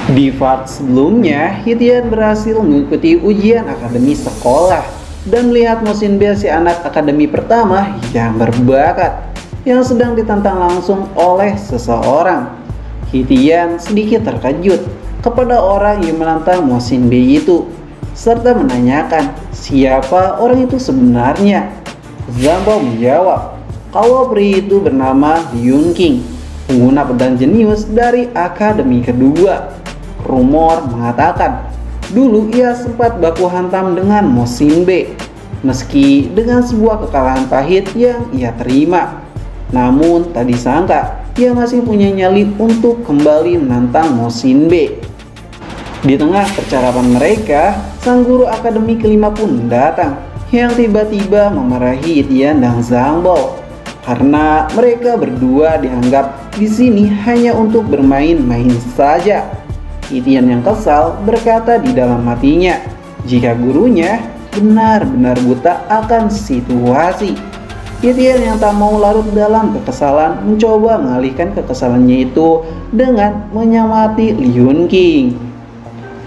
Di part sebelumnya, Hitian berhasil mengikuti ujian akademi sekolah dan melihat Mosin B, si anak akademi pertama yang berbakat, yang sedang ditantang langsung oleh seseorang. Hitian sedikit terkejut kepada orang yang menantang Mosin B itu, serta menanyakan siapa orang itu sebenarnya. Zhang menjawab kalau pria itu bernama Yun King, pengguna pedang jenius dari akademi kedua. Rumor mengatakan dulu ia sempat baku hantam dengan Mosin B, meski dengan sebuah kekalahan pahit yang ia terima. Namun tak disangka ia masih punya nyali untuk kembali menantang Mosin B. Di tengah percakapan mereka, sang guru akademi kelima pun datang, yang tiba-tiba memarahi Hitian dan Zhang Bao karena mereka berdua dianggap di sini hanya untuk bermain-main saja. Hitian yang kesal berkata di dalam hatinya jika gurunya benar-benar buta akan situasi. Hitian yang tak mau larut dalam kekesalan mencoba mengalihkan kekesalannya itu dengan menyamati Yun King.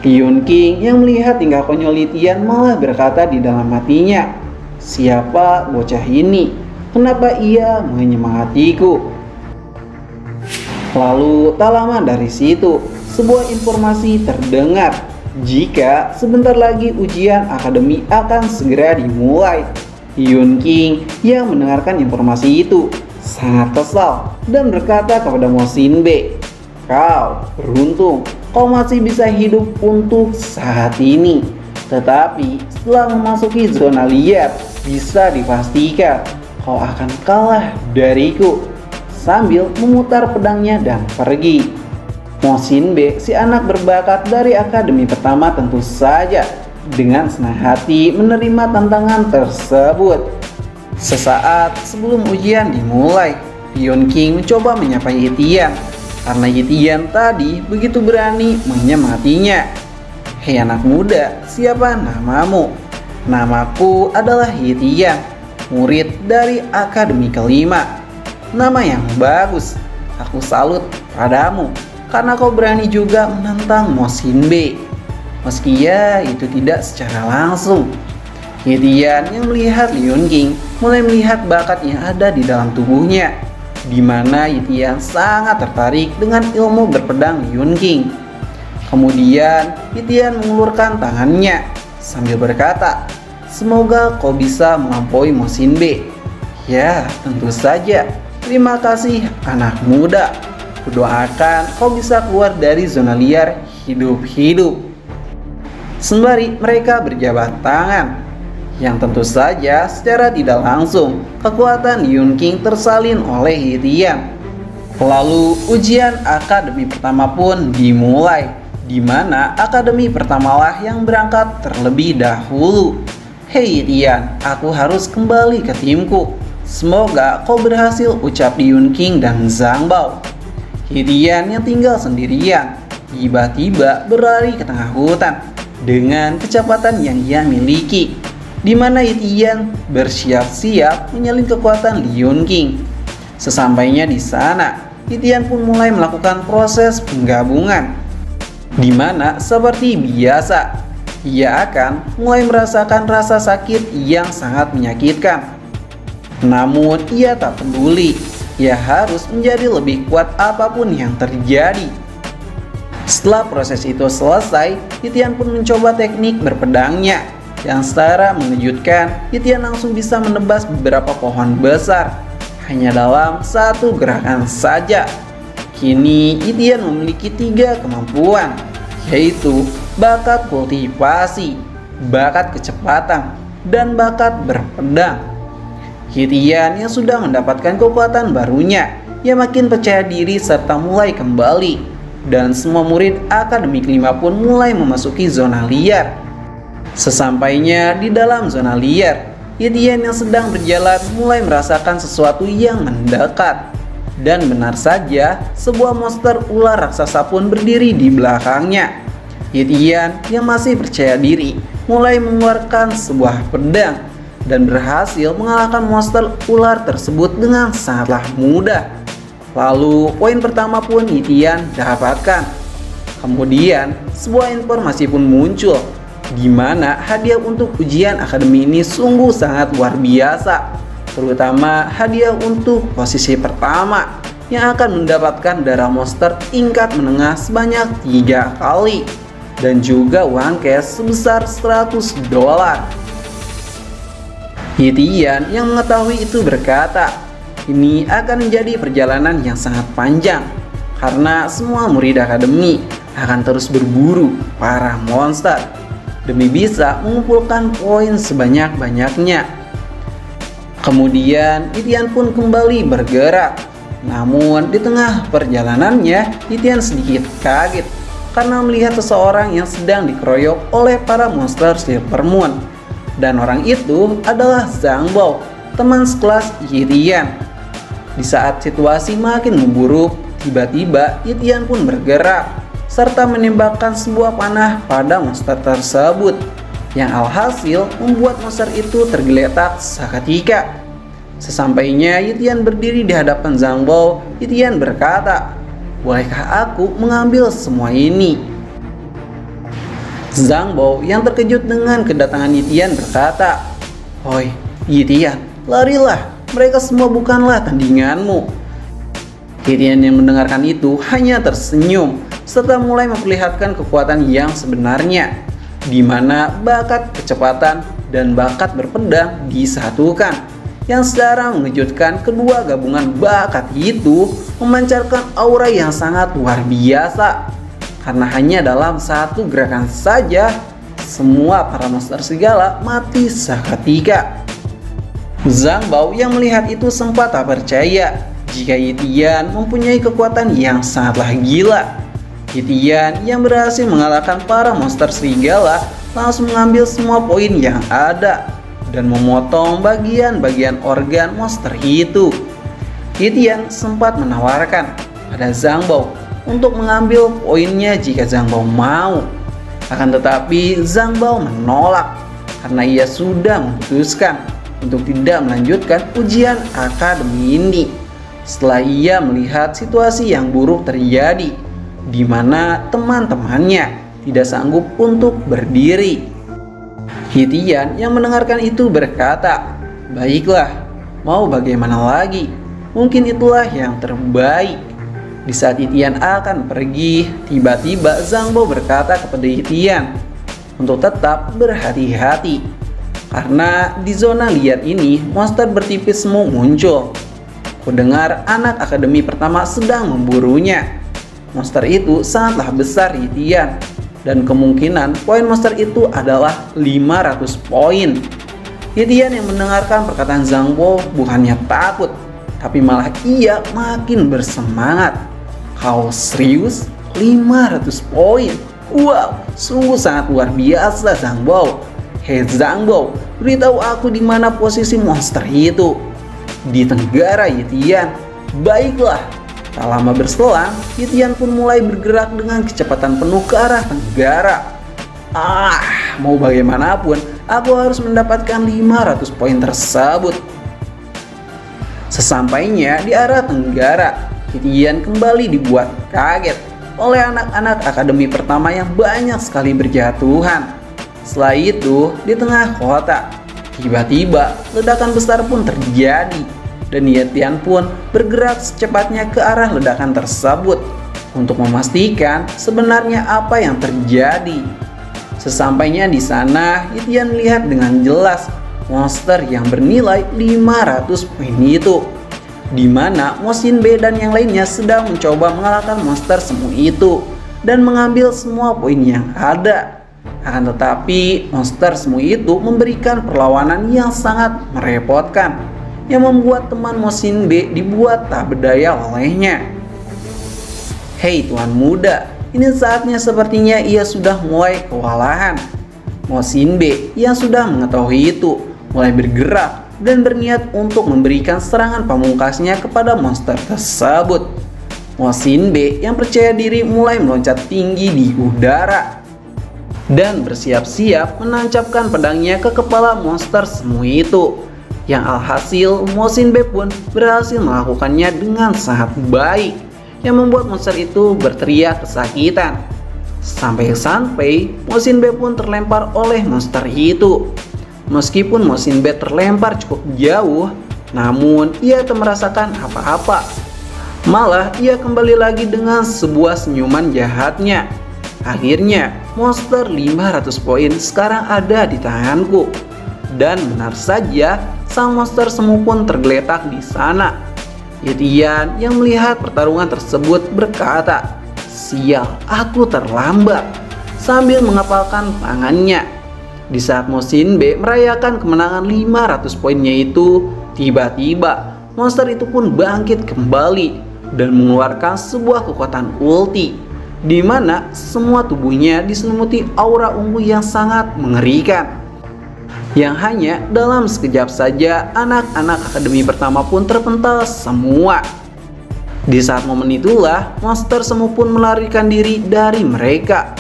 Yun King yang melihat tingkah konyol Hitian malah berkata di dalam hatinya, siapa bocah ini? Kenapa ia menyemangatiku? Lalu tak lama dari situ, sebuah informasi terdengar jika sebentar lagi ujian akademi akan segera dimulai. Yun King yang mendengarkan informasi itu sangat kesal dan berkata kepada Mosin B, kau beruntung, kau masih bisa hidup untuk saat ini. Tetapi setelah memasuki zona liar, bisa dipastikan kau akan kalah dariku. Sambil memutar pedangnya dan pergi. Mosin B, si anak berbakat dari akademi pertama, tentu saja dengan senang hati menerima tantangan tersebut. Sesaat sebelum ujian dimulai, Yun King mencoba menyapa Hitian karena Hitian tadi begitu berani menyematinya. Hei anak muda, siapa namamu? Namaku adalah Hitian, murid dari akademi kelima. Nama yang bagus, aku salut padamu karena kau berani juga menantang Mosin B. Meski ya itu tidak secara langsung. Hitian yang melihat Yun King mulai melihat bakat yang ada di dalam tubuhnya, di mana Hitian sangat tertarik dengan ilmu berpedang Yun King. Kemudian Hitian mengulurkan tangannya sambil berkata, semoga kau bisa melampaui Mosin B. Ya, tentu saja. Terima kasih anak muda. Kudoakan kau bisa keluar dari zona liar hidup-hidup. Sembari mereka berjabat tangan, yang tentu saja secara tidak langsung kekuatan Yun King tersalin oleh Hitian. Lalu ujian akademi pertama pun dimulai, di mana akademi pertamalah yang berangkat terlebih dahulu. Hei Hitian, aku harus kembali ke timku. Semoga kau berhasil, ucap Yun King dan Zhang Bao. Hitian yang tinggal sendirian tiba-tiba berlari ke tengah hutan dengan kecepatan yang ia miliki, di mana Hitian bersiap-siap menyalin kekuatan Yun King. Sesampainya di sana, Hitian pun mulai melakukan proses penggabungan, di mana seperti biasa ia akan mulai merasakan rasa sakit yang sangat menyakitkan. Namun ia tak peduli, ia harus menjadi lebih kuat apapun yang terjadi. Setelah proses itu selesai, Hitian pun mencoba teknik berpedangnya yang secara mengejutkan. Hitian langsung bisa menebas beberapa pohon besar hanya dalam satu gerakan saja. Kini Hitian memiliki 3 kemampuan, yaitu bakat kultivasi, bakat kecepatan, dan bakat berpedang. Hitian yang sudah mendapatkan kekuatan barunya, ia makin percaya diri serta mulai kembali, dan semua murid akademi kelima pun mulai memasuki zona liar. Sesampainya di dalam zona liar, Hitian yang sedang berjalan mulai merasakan sesuatu yang mendekat. Dan benar saja, sebuah monster ular raksasa pun berdiri di belakangnya. Hitian yang masih percaya diri mulai mengeluarkan sebuah pedang dan berhasil mengalahkan monster ular tersebut dengan sangatlah mudah. Lalu poin pertama pun Hitian dapatkan. Kemudian, sebuah informasi pun muncul, di mana hadiah untuk ujian akademi ini sungguh sangat luar biasa, terutama hadiah untuk posisi pertama yang akan mendapatkan darah monster tingkat menengah sebanyak 3 kali dan juga uang cash sebesar $100. Yitian yang mengetahui itu berkata, ini akan menjadi perjalanan yang sangat panjang karena semua murid akademi akan terus berburu para monster demi bisa mengumpulkan poin sebanyak-banyaknya. Kemudian Yitian pun kembali bergerak. Namun di tengah perjalanannya Yitian sedikit kaget karena melihat seseorang yang sedang dikeroyok oleh para monster Silver Moon. Dan orang itu adalah Zhang Bao, teman sekelas Yitian. Di saat situasi makin memburuk, tiba-tiba Yitian pun bergerak serta menembakkan sebuah panah pada monster tersebut, yang alhasil membuat monster itu tergeletak seketika. Sesampainya Yitian berdiri di hadapan Zhang Bao, Yitian berkata, "Bolehkah aku mengambil semua ini?" Zhang Bao yang terkejut dengan kedatangan Yitian berkata, "Hoi, Yitian, larilah, mereka semua bukanlah tandinganmu." Yitian yang mendengarkan itu hanya tersenyum serta mulai memperlihatkan kekuatan yang sebenarnya, di mana bakat kecepatan dan bakat berpedang disatukan, yang secara mengejutkan kedua gabungan bakat itu memancarkan aura yang sangat luar biasa. Karena hanya dalam satu gerakan saja, semua para monster serigala mati seketika. Zhang Bao yang melihat itu sempat tak percaya jika Yitian mempunyai kekuatan yang sangatlah gila. Yitian yang berhasil mengalahkan para monster serigala langsung mengambil semua poin yang ada dan memotong bagian-bagian organ monster itu. Yitian sempat menawarkan pada Zhang Bao untuk mengambil poinnya jika Zhang Bao mau. Akan tetapi Zhang Bao menolak karena ia sudah memutuskan untuk tidak melanjutkan ujian akademi ini setelah ia melihat situasi yang buruk terjadi, di mana teman-temannya tidak sanggup untuk berdiri. Yitian yang mendengarkan itu berkata, "Baiklah, mau bagaimana lagi? Mungkin itulah yang terbaik." Di saat Yitian akan pergi, tiba-tiba Zhang Bao berkata kepada Yitian untuk tetap berhati-hati, karena di zona liar ini monster bertipis semu muncul. Kudengar anak akademi pertama sedang memburunya. Monster itu sangatlah besar, Yitian, dan kemungkinan poin monster itu adalah 500 poin. Yitian yang mendengarkan perkataan Zhang Bao bukannya takut, tapi malah ia makin bersemangat. "Kau serius? 500 poin? Wow, sungguh sangat luar biasa, Zhang Bao. Hei Zhang Bao, beritahu aku di mana posisi monster itu." "Di tenggara, Yitian." "Baiklah." Tak lama berselang, Yitian pun mulai bergerak dengan kecepatan penuh ke arah tenggara. Mau bagaimanapun, aku harus mendapatkan 500 poin tersebut. Sesampainya di arah tenggara, Yitian kembali dibuat kaget oleh anak-anak akademi pertama yang banyak sekali berjatuhan. Setelah itu, di tengah kota, tiba-tiba ledakan besar pun terjadi dan Yitian pun bergerak secepatnya ke arah ledakan tersebut untuk memastikan sebenarnya apa yang terjadi. Sesampainya di sana, Yitian melihat dengan jelas monster yang bernilai 500 poin itu, di mana Mo Xinbei dan yang lainnya sedang mencoba mengalahkan monster semu itu dan mengambil semua poin yang ada. Akan tetapi monster semu itu memberikan perlawanan yang sangat merepotkan, yang membuat teman Mo Xinbei dibuat tak berdaya olehnya. "Hei tuan muda, ini saatnya sepertinya ia sudah mulai kewalahan." Mo Xinbei yang sudah mengetahui itu mulai bergerak dan berniat untuk memberikan serangan pamungkasnya kepada monster tersebut. Mo Xinbei yang percaya diri mulai meloncat tinggi di udara dan bersiap-siap menancapkan pedangnya ke kepala monster semu itu, yang alhasil Mo Xinbei pun berhasil melakukannya dengan sangat baik, yang membuat monster itu berteriak kesakitan. Sampai-sampai Mosin B pun terlempar oleh monster itu. Meskipun Mosin B terlempar cukup jauh, namun ia tak merasakan apa-apa. Malah ia kembali lagi dengan sebuah senyuman jahatnya. Akhirnya monster 500 poin sekarang ada di tanganku. Dan benar saja, sang monster semu pun tergeletak di sana. Yetian yang melihat pertarungan tersebut berkata, "Sial, aku terlambat," sambil mengepalkan tangannya. Di saat Mosin B merayakan kemenangan 500 poinnya itu, tiba-tiba monster itu pun bangkit kembali dan mengeluarkan sebuah kekuatan ulti, di mana semua tubuhnya diselimuti aura ungu yang sangat mengerikan. Yang hanya dalam sekejap saja anak-anak akademi pertama pun terpental semua. Di saat momen itulah monster semu pun melarikan diri dari mereka.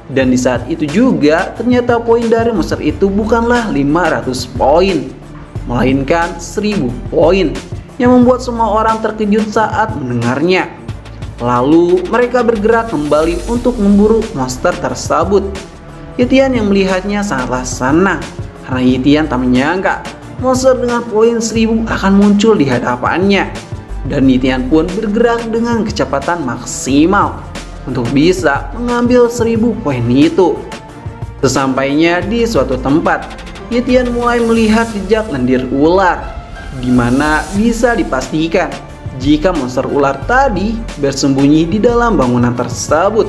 Dan di saat itu juga ternyata poin dari monster itu bukanlah 500 poin, melainkan 1000 poin, yang membuat semua orang terkejut saat mendengarnya. Lalu mereka bergerak kembali untuk memburu monster tersebut. Yetian yang melihatnya sangatlah senang, karena Yetian tak menyangka monster dengan poin 1000 akan muncul di hadapannya. Dan Yetian pun bergerak dengan kecepatan maksimal untuk bisa mengambil 1000 poin itu. Sesampainya di suatu tempat, Yetian mulai melihat jejak lendir ular, di mana bisa dipastikan jika monster ular tadi bersembunyi di dalam bangunan tersebut.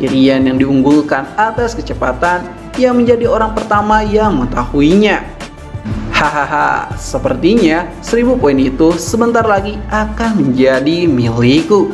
Yetian yang diunggulkan atas kecepatan yang menjadi orang pertama yang mengetahuinya. Hahaha, sepertinya 1000 poin itu sebentar lagi akan menjadi milikku.